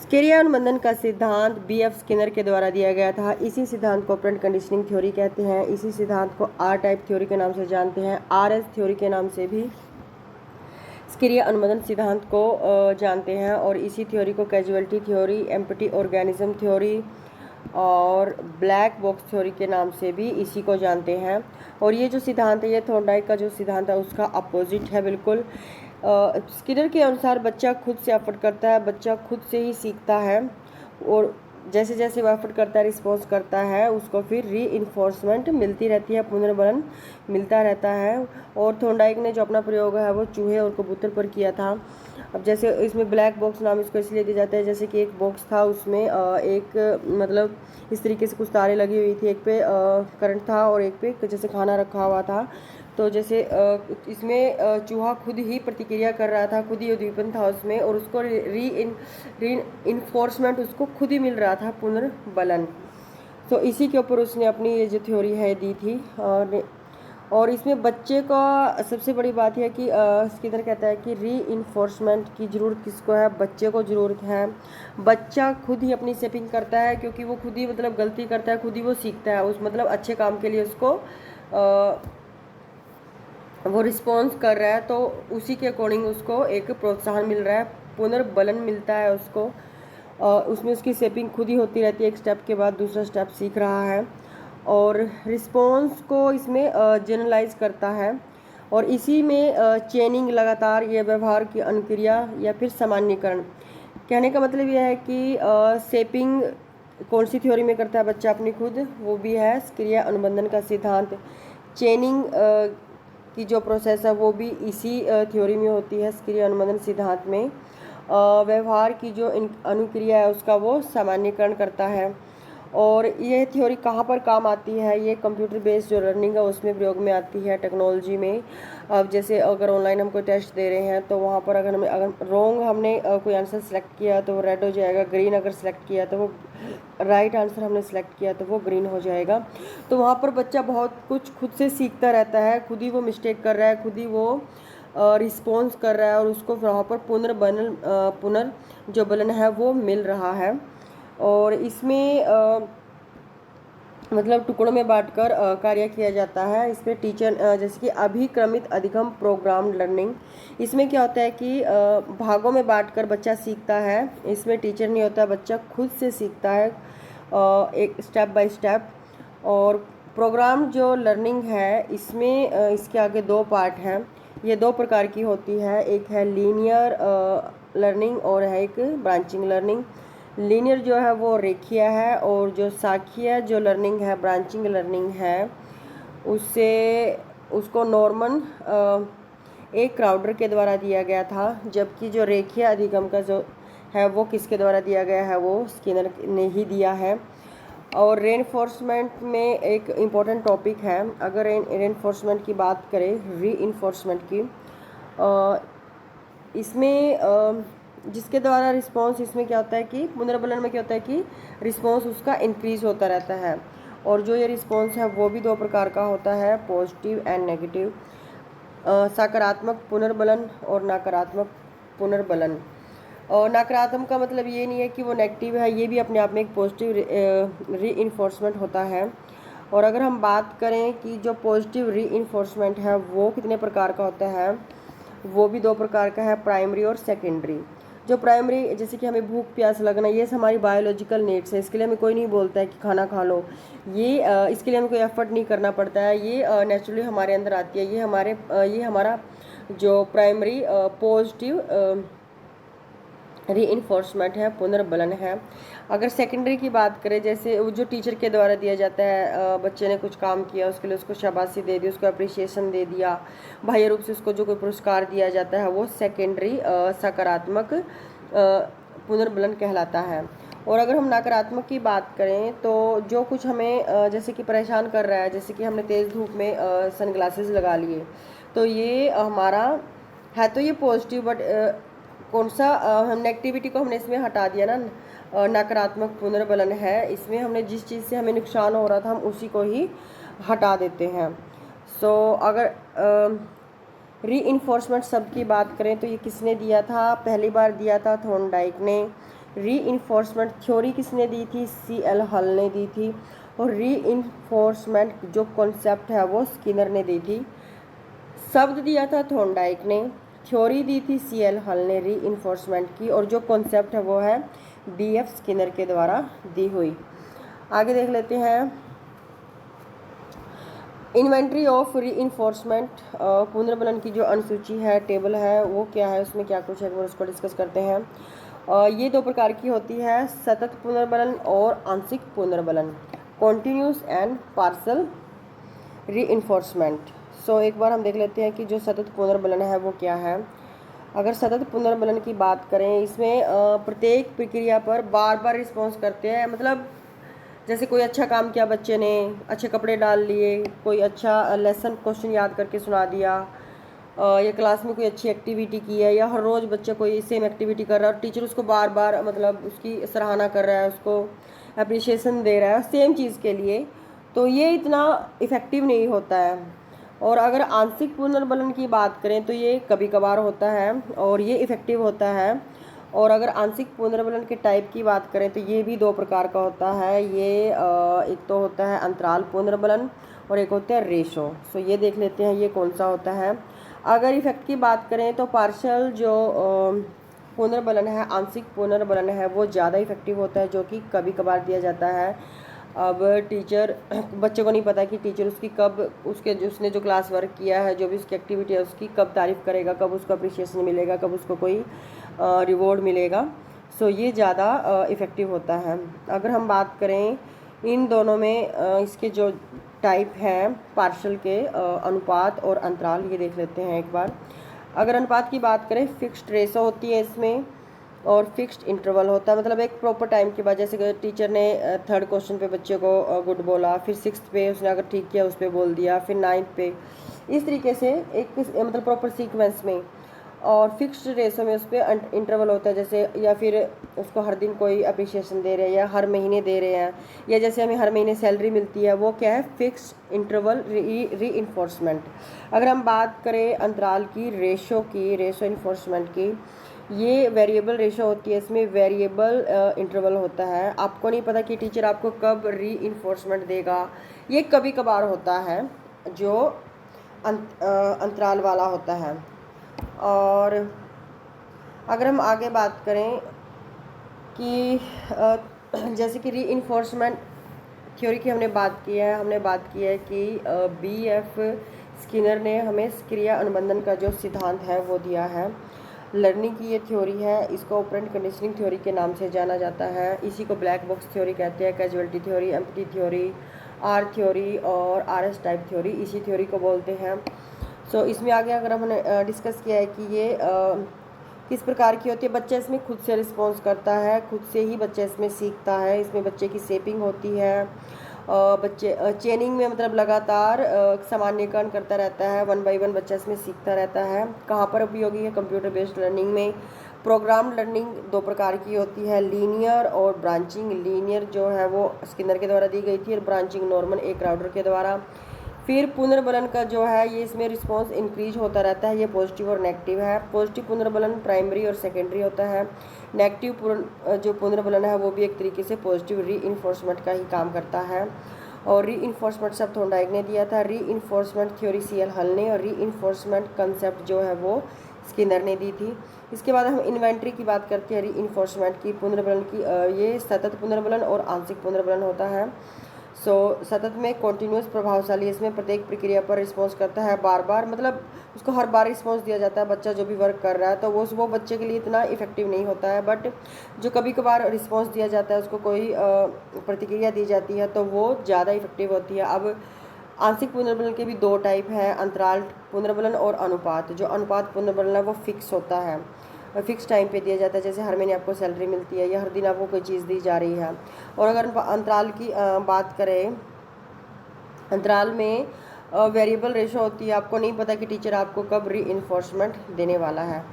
स्किरिया अनुबंधन का सिद्धांत B.F. Skinner के द्वारा दिया गया था। इसी सिद्धांत को ऑपरेंट कंडीशनिंग थ्योरी कहते हैं। इसी सिद्धांत को आर टाइप थ्योरी के नाम से जानते हैं। RS थ्योरी के नाम से भी स्किरिया अनुबंधन सिद्धांत को जानते हैं। और इसी थ्योरी को casualty theory, empty organism theory और ब्लैक बॉक्स थ्योरी के नाम से भी इसी को जानते हैं। और ये जो सिद्धांत है, ये थॉर्नडाइक का जो सिद्धांत है उसका अपोजिट है बिल्कुल। स्किनर के अनुसार बच्चा खुद से एफर्ट करता है, बच्चा खुद से ही सीखता है और जैसे जैसे वो एफर्ट करता है, रिस्पॉन्स करता है, उसको फिर री इन्फोर्समेंट मिलती रहती है, पुनर्बलन मिलता रहता है। और थॉर्नडाइक ने जो अपना प्रयोग है वो चूहे और कबूतर पर किया था। अब जैसे इसमें ब्लैक बॉक्स नाम इसको इसलिए दिया जाता है, जैसे कि एक बॉक्स था, उसमें एक मतलब इस तरीके से कुछ तारे लगी हुई थी, एक पे करंट था और एक पे जैसे खाना रखा हुआ था। तो जैसे इसमें चूहा खुद ही प्रतिक्रिया कर रहा था, खुद ही उद्दीपन था उसमें, और उसको री इन्फोर्समेंट उसको खुद ही मिल रहा था, पुनर्बलन। तो इसी के ऊपर उसने अपनी ये जो थ्योरी है दी थी। और इसमें बच्चे का सबसे बड़ी बात है कि स्किनर कहता है कि री इन्फोर्समेंट की ज़रूरत किसको है? बच्चे को ज़रूरत है। बच्चा खुद ही अपनी सेपिंग करता है, क्योंकि वो खुद ही मतलब गलती करता है, खुद ही वो सीखता है, उस मतलब अच्छे काम के लिए उसको वो रिस्पॉन्स कर रहा है, तो उसी के अकॉर्डिंग उसको एक प्रोत्साहन मिल रहा है, पुनर्बलन मिलता है उसको। उसमें उसकी सेपिंग खुद ही होती रहती है, एक स्टेप के बाद दूसरा स्टेप सीख रहा है और रिस्पॉन्स को इसमें जनरलाइज करता है। और इसी में चेनिंग, लगातार ये व्यवहार की अनुक्रिया या फिर सामान्यीकरण। कहने का मतलब यह है कि सेपिंग कौन सी थ्योरी में करता है बच्चा अपनी खुद? वो भी है स्किरिया अनुबंधन का सिद्धांत। चेनिंग की जो प्रोसेस है वो भी इसी थ्योरी में होती है, स्किरिया अनुबंधन सिद्धांत में। व्यवहार की जो अनुक्रिया है उसका वो सामान्यीकरण करता है। और ये थ्योरी कहाँ पर काम आती है? ये कंप्यूटर बेस्ड जो लर्निंग है उसमें प्रयोग में आती है, टेक्नोलॉजी में। अब जैसे अगर ऑनलाइन हम कोई टेस्ट दे रहे हैं तो वहाँ पर अगर रॉन्ग हमने कोई आंसर सेलेक्ट किया तो वो रेड हो जाएगा, ग्रीन अगर सेलेक्ट किया तो वो राइट आंसर हमने सेलेक्ट किया तो वो ग्रीन हो जाएगा। तो वहाँ पर बच्चा बहुत कुछ खुद से सीखता रहता है, खुद ही वो मिस्टेक कर रहा है, खुद ही वो रिस्पॉन्स कर रहा है और उसको वहाँ पर पुनर जो बलन है वो मिल रहा है। और इसमें मतलब टुकड़ों में बांटकर कार्य किया जाता है। इसमें टीचर जैसे कि अभिक्रमित अधिगम प्रोग्राम लर्निंग, इसमें क्या होता है कि भागों में बांटकर बच्चा सीखता है। इसमें टीचर नहीं होता, बच्चा खुद से सीखता है एक स्टेप बाय स्टेप। और प्रोग्राम जो लर्निंग है इसमें इसके आगे दो पार्ट हैं। ये दो प्रकार की होती है, एक है लीनियर लर्निंग और है एक ब्रांचिंग लर्निंग। लीनियर जो है वो रेखीय है और जो शाखीय जो लर्निंग है, ब्रांचिंग लर्निंग है, उसको नॉर्मन एक क्राउडर के द्वारा दिया गया था। जबकि जो रेखीय अधिगम का जो है वो किसके द्वारा दिया गया है? वो स्किनर ने ही दिया है। और रेनफोर्समेंट में एक इम्पॉर्टेंट टॉपिक है, अगर रेनफोर्समेंट की बात करें, री इन्फोर्समेंट की, इसमें जिसके द्वारा रिस्पॉन्स, इसमें क्या होता है कि पुनर्बलन में क्या होता है कि रिस्पॉन्स उसका इंक्रीज होता रहता है। और जो ये रिस्पॉन्स है वो भी दो प्रकार का होता है, पॉजिटिव एंड नेगेटिव, सकारात्मक पुनर्बलन और नकारात्मक पुनर्बलन। और नकारात्मक का मतलब ये नहीं है कि वो नेगेटिव है, ये भी अपने आप में एक पॉजिटिव री इन्फोर्समेंट होता है। और अगर हम बात करें कि जो पॉजिटिव री इन्फोर्समेंट है वो कितने प्रकार का होता है, वो भी दो प्रकार का है, प्राइमरी और सेकेंडरी। जो प्राइमरी, जैसे कि हमें भूख प्यास लगना, ये हमारी बायोलॉजिकल नीड्स है, इसके लिए हमें कोई नहीं बोलता है कि खाना खा लो, ये इसके लिए हमें कोई एफर्ट नहीं करना पड़ता है, ये नेचुरली हमारे अंदर आती है। ये हमारा जो प्राइमरी पॉजिटिव री इन्फोर्समेंट है, पुनर्बलन है। अगर सेकेंडरी की बात करें, जैसे जो टीचर के द्वारा दिया जाता है, बच्चे ने कुछ काम किया उसके लिए उसको शाबाशी दे दी, उसको अप्रिसिएशन दे दिया, बाह्य रूप से उसको जो कोई पुरस्कार दिया जाता है वो सेकेंडरी सकारात्मक पुनर्बलन कहलाता है। और अगर हम नकारात्मक की बात करें तो जो कुछ हमें जैसे कि परेशान कर रहा है, जैसे कि हमने तेज़ धूप में सनग्लासेस लगा लिए, तो ये हमारा है, तो ये पॉजिटिव, बट कौन सा हम नेगेटिविटी को हमने इसमें हटा दिया ना, नकारात्मक पुनर्बलन है। इसमें हमने जिस चीज़ से हमें नुकसान हो रहा था हम उसी को ही हटा देते हैं। सो अगर री इन्फोर्समेंट शब्द की बात करें तो ये किसने दिया था? पहली बार दिया था थॉर्नडाइक ने। री थ्योरी किसने दी थी? CL हल ने दी थी। और री जो कॉन्सेप्ट है वो स्किनर ने दी थी। शब्द दिया था थॉर्नडाइक ने, थ्योरी दी थी CL हल ने री की, और जो कॉन्सेप्ट है वो है BF स्किनर के द्वारा दी हुई। आगे देख लेते हैं इन्वेंट्री ऑफ री पुनर्बलन की जो अनुसूची है, टेबल है, वो क्या है, उसमें क्या कुछ है, वो उसको डिस्कस करते हैं। ये दो प्रकार की होती है, सतत पुनर्बलन और आंशिक पुनर्बलन, कॉन्टिन्यूस एंड पार्सल री। सो एक बार हम देख लेते हैं कि जो सतत पुनर्बलन है वो क्या है। अगर सतत पुनर्बलन की बात करें, इसमें प्रत्येक प्रक्रिया पर बार बार रिस्पॉन्स करते हैं। मतलब जैसे कोई अच्छा काम किया बच्चे ने, अच्छे कपड़े डाल लिए, कोई अच्छा लेसन क्वेश्चन याद करके सुना दिया, या क्लास में कोई अच्छी एक्टिविटी की है, या हर रोज़ बच्चा कोई सेम एक्टिविटी कर रहा है और टीचर उसको बार बार मतलब उसकी सराहना कर रहा है, उसको अप्रिशिएशन दे रहा है सेम चीज़ के लिए, तो ये इतना इफ़ेक्टिव नहीं होता है। और अगर आंशिक पुनर्बलन की बात करें तो ये कभी कभार होता है और ये इफ़ेक्टिव होता है। और अगर आंशिक पुनर्बलन के टाइप की बात करें तो ये भी दो प्रकार का होता है। ये एक तो होता है अंतराल पुनर्बलन और एक होता है रेशो। सो ये देख लेते हैं ये कौन सा होता है। अगर इफेक्ट की बात करें तो पार्शियल जो पुनर्बलन है, आंशिक पुनर्बलन है, वो ज़्यादा इफेक्टिव होता है, जो कि कभी कभार दिया जाता है। अब टीचर बच्चे को नहीं पता कि टीचर उसकी कब उसने जो क्लास वर्क किया है, जो भी उसकी एक्टिविटी है, उसकी कब तारीफ़ करेगा, कब उसको अप्रिशिएशन मिलेगा, कब उसको कोई रिवॉर्ड मिलेगा। सो ये ज़्यादा इफ़ेक्टिव होता है। अगर हम बात करें इन दोनों में इसके जो टाइप हैं पार्शियल के, अनुपात और अंतराल, ये देख लेते हैं एक बार। अगर अनुपात की बात करें, फिक्स्ड रेशो होती है इसमें और फिक्स्ड इंटरवल होता है। मतलब एक प्रॉपर टाइम के बाद, जैसे टीचर ने थर्ड क्वेश्चन पे बच्चे को गुड बोला, फिर सिक्स्थ पे उसने अगर ठीक किया उस पर बोल दिया, फिर नाइन्थ पे, इस तरीके से एक मतलब प्रॉपर सीक्वेंस में। और फिक्स्ड रेशो में उस पर इंटरवल होता है, जैसे या फिर उसको हर दिन कोई अप्रिशिएशन दे रहे हैं या हर महीने दे रहे हैं, या जैसे हमें हर महीने सैलरी मिलती है, वो क्या है, फिक्स्ड इंटरवल री। अगर हम बात करें अंतराल की, रेशो इन्फोर्समेंट की, ये वेरिएबल रेशो होती है, इसमें वेरिएबल इंटरवल होता है। आपको नहीं पता कि टीचर आपको कब री देगा, ये कभी कभार होता है जो अंतराल वाला होता है। और अगर हम आगे बात करें कि जैसे कि री थ्योरी की हमने बात की है कि BF स्किनर ने हमें क्रिया अनुबंधन का जो सिद्धांत है वो दिया है। लर्निंग की ये थ्योरी है, इसको ऑपरेंट कंडीशनिंग थ्योरी के नाम से जाना जाता है। इसी को ब्लैक बॉक्स थ्योरी कहते हैं, casualty theory, empty theory, R theory और RS टाइप थ्योरी, इसी थ्योरी को बोलते हैं। सो इसमें आगे अगर हमने डिस्कस किया है कि ये किस प्रकार की होती है, बच्चा इसमें खुद से रिस्पॉन्स करता है, खुद से ही बच्चा इसमें सीखता है। इसमें बच्चे की शेपिंग होती है, बच्चे चेनिंग में मतलब लगातार सामान्यकरण करता रहता है, 1 बाय 1 बच्चा इसमें सीखता रहता है। कहाँ पर उपयोगी है, कंप्यूटर बेस्ड लर्निंग में। प्रोग्राम लर्निंग दो प्रकार की होती है, लीनियर और ब्रांचिंग। लीनियर जो है वो स्किनर के द्वारा दी गई थी और ब्रांचिंग नॉर्मन ए क्राउडर के द्वारा। फिर पुनर्बलन का जो है ये इसमें रिस्पॉन्स इंक्रीज होता रहता है, ये पॉजिटिव और नेगेटिव है। पॉजिटिव पुनर्बलन प्राइमरी और सेकेंडरी होता है। नेगेटिव जो पुनर्बलन है वो भी एक तरीके से पॉजिटिव री का ही काम करता है। और री शब्द थॉर्नडाइक ने दिया था, री थ्योरी CL हल ने, और री कंसेप्ट जो है वो स्किनर ने दी थी। इसके बाद हम इन्वेंट्री की बात करते हैं, री की पुनर्बलन की। ये सतत पुनर्बलन और आंशिक पुनर्बलन होता है। सतत में कॉन्टीन्यूस प्रभावशाली, इसमें प्रत्येक प्रक्रिया पर रिस्पॉन्स करता है बार बार, मतलब उसको हर बार रिस्पॉन्स दिया जाता है, बच्चा जो भी वर्क कर रहा है, तो वो बच्चे के लिए इतना इफेक्टिव नहीं होता है। बट जो कभी कभार रिस्पॉन्स दिया जाता है, उसको कोई प्रतिक्रिया दी जाती है, तो वो ज़्यादा इफेक्टिव होती है। अब आंशिक पुनर्बलन के भी दो टाइप हैं, अंतराल पुनर्बलन और अनुपात। जो अनुपात पुनर्बलन है वो फिक्स होता है, फिक्स टाइम पे दिया जाता है, जैसे हर महीने आपको सैलरी मिलती है या हर दिन आपको कोई चीज़ दी जा रही है। और अगर अंतराल की बात करें, अंतराल में वेरिएबल रेशो होती है, आपको नहीं पता कि टीचर आपको कब री देने वाला है।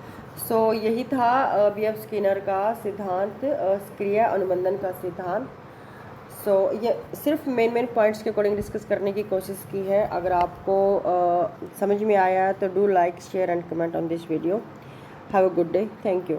यही था BF स्किनर का सिद्धांत, क्रिया अनुबंधन का सिद्धांत। ये सिर्फ मेन पॉइंट्स के अकॉर्डिंग डिस्कस करने की कोशिश की है। अगर आपको समझ में आया तो do like, share and comment on this video. Have a good day. Thank you.